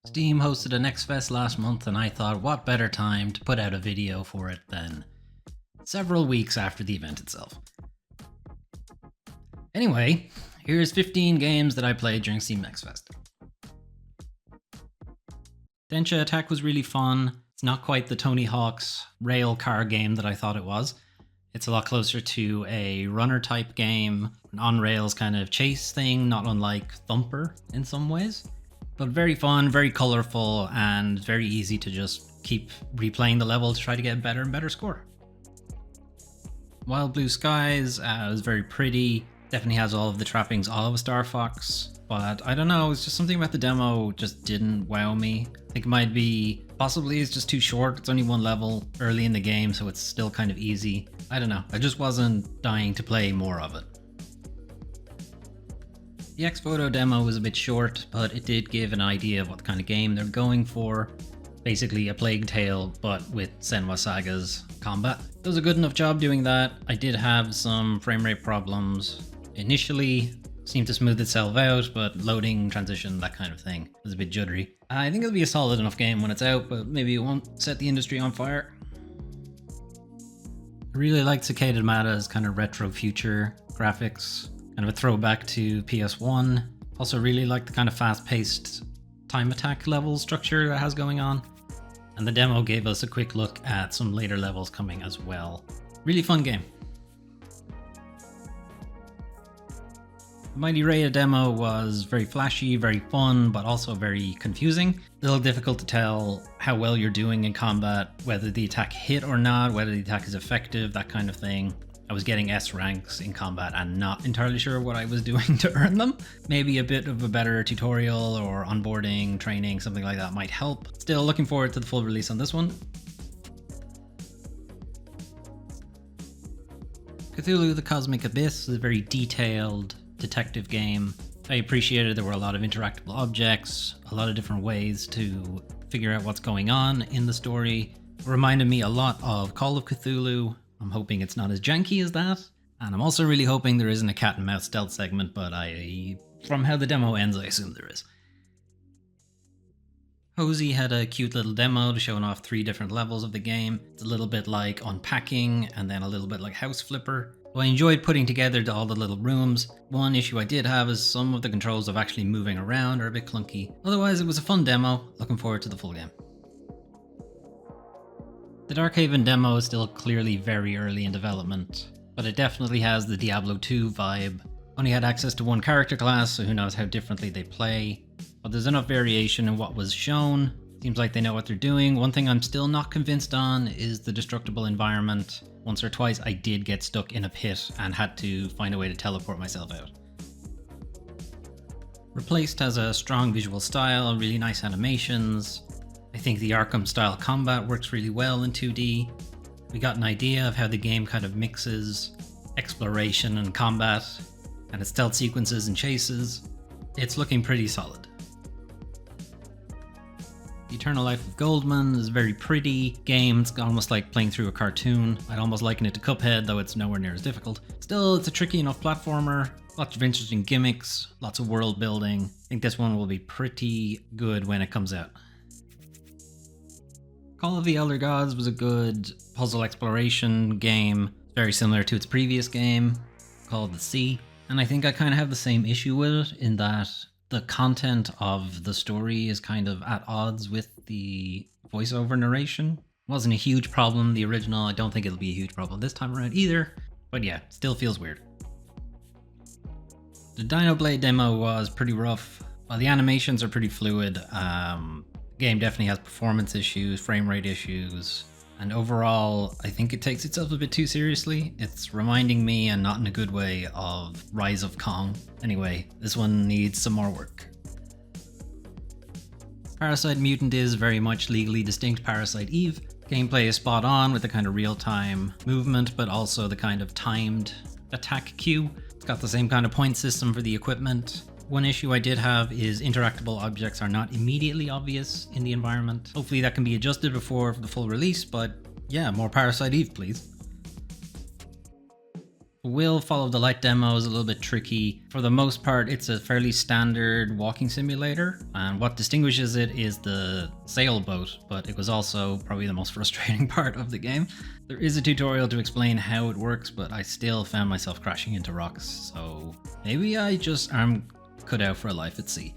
Steam hosted an X-Fest last month, and I thought what better time to put out a video for it than several weeks after the event itself. Anyway, here's 15 games that I played during Steam X-Fest. Densha Attack was really fun. It's not quite the Tony Hawk's rail car game that I thought it was. It's a lot closer to a runner type game, an on-rails kind of chase thing, not unlike Thumper in some ways. But very fun, very colorful, and very easy to just keep replaying the level to try to get a better and better score. Wild Blue Skies is very pretty, definitely has all of the trappings of a Star Fox, but I don't know, it's just something about the demo just didn't wow me. I think it might be, possibly it's just too short, it's only one level early in the game, so it's still kind of easy. I don't know, I just wasn't dying to play more of it. The X-Photo demo was a bit short, but it did give an idea of what kind of game they're going for. Basically a Plague Tale, but with Senwa Saga's combat. It does a good enough job doing that. I did have some frame rate problems initially, seemed to smooth itself out, but loading, transition, that kind of thing was a bit juddery. I think it'll be a solid enough game when it's out, but maybe it won't set the industry on fire. I really like Cicada Mata's kind of retro future graphics, kind of a throwback to PS1. Also really like the kind of fast-paced time attack level structure that has going on. And the demo gave us a quick look at some later levels coming as well. Really fun game. The Mighty Raya demo was very flashy, very fun, but also very confusing. A little difficult to tell how well you're doing in combat, whether the attack hit or not, whether the attack is effective, that kind of thing. I was getting S ranks in combat and not entirely sure what I was doing to earn them. Maybe a bit of a better tutorial or onboarding, training, something like that might help. Still looking forward to the full release on this one. Cthulhu the Cosmic Abyss is a very detailed detective game. I appreciated there were a lot of interactable objects, a lot of different ways to figure out what's going on in the story. It reminded me a lot of Call of Cthulhu. I'm hoping it's not as janky as that. And I'm also really hoping there isn't a cat and mouse stealth segment, but from how the demo ends, I assume there is. Hosey had a cute little demo showing off 3 different levels of the game. It's a little bit like Unpacking and then a little bit like House Flipper. So I enjoyed putting together all the little rooms. One issue I did have is some of the controls of actually moving around are a bit clunky. Otherwise, it was a fun demo. Looking forward to the full game. The Darkhaven demo is still clearly very early in development, but it definitely has the Diablo 2 vibe. Only had access to one character class, so who knows how differently they play. But there's enough variation in what was shown. Seems like they know what they're doing. One thing I'm still not convinced on is the destructible environment. Once or twice I did get stuck in a pit and had to find a way to teleport myself out. Replaced has a strong visual style, really nice animations. I think the Arkham style combat works really well in 2D. We got an idea of how the game kind of mixes exploration and combat, and its stealth sequences and chases. It's looking pretty solid. The Eternal Life of Goldman is a very pretty game. It's almost like playing through a cartoon. I'd almost liken it to Cuphead, though it's nowhere near as difficult. Still, it's a tricky enough platformer. Lots of interesting gimmicks, lots of world building. I think this one will be pretty good when it comes out. Call of the Elder Gods was a good puzzle exploration game, very similar to its previous game, called The Sea. And I think I kind of have the same issue with it, in that the content of the story is kind of at odds with the voiceover narration. Wasn't a huge problem, the original. I don't think it'll be a huge problem this time around either. But yeah, still feels weird. The Dino Blade demo was pretty rough. While the animations are pretty fluid, the game definitely has performance issues, frame rate issues, and overall, I think it takes itself a bit too seriously. It's reminding me, and not in a good way, of Rise of Kong. Anyway, this one needs some more work. Parasite Mutant is very much legally distinct Parasite Eve. Gameplay is spot on with the kind of real-time movement, but also the kind of timed attack queue. It's got the same kind of point system for the equipment. One issue I did have is interactable objects are not immediately obvious in the environment. Hopefully that can be adjusted before the full release, but yeah, more Parasite Eve, please. Will follow the light demo is a little bit tricky. For the most part, it's a fairly standard walking simulator, and what distinguishes it is the sailboat, but it was also probably the most frustrating part of the game. There is a tutorial to explain how it works, but I still found myself crashing into rocks, so maybe I just am cut out for a life at sea.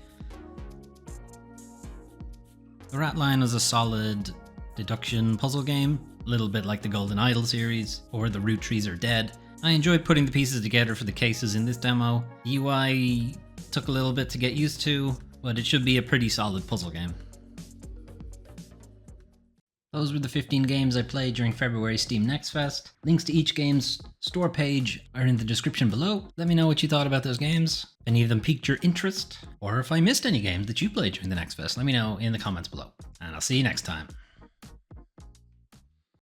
The Ratline is a solid deduction puzzle game, a little bit like the Golden Idol series, or the Root Trees Are Dead. I enjoyed putting the pieces together for the cases in this demo. The UI took a little bit to get used to, but it should be a pretty solid puzzle game. Those were the 15 games I played during February Steam Next Fest. Links to each game's store page are in the description below. Let me know what you thought about those games. If any of them piqued your interest, or if I missed any games that you played during the Next Fest, let me know in the comments below. And I'll see you next time.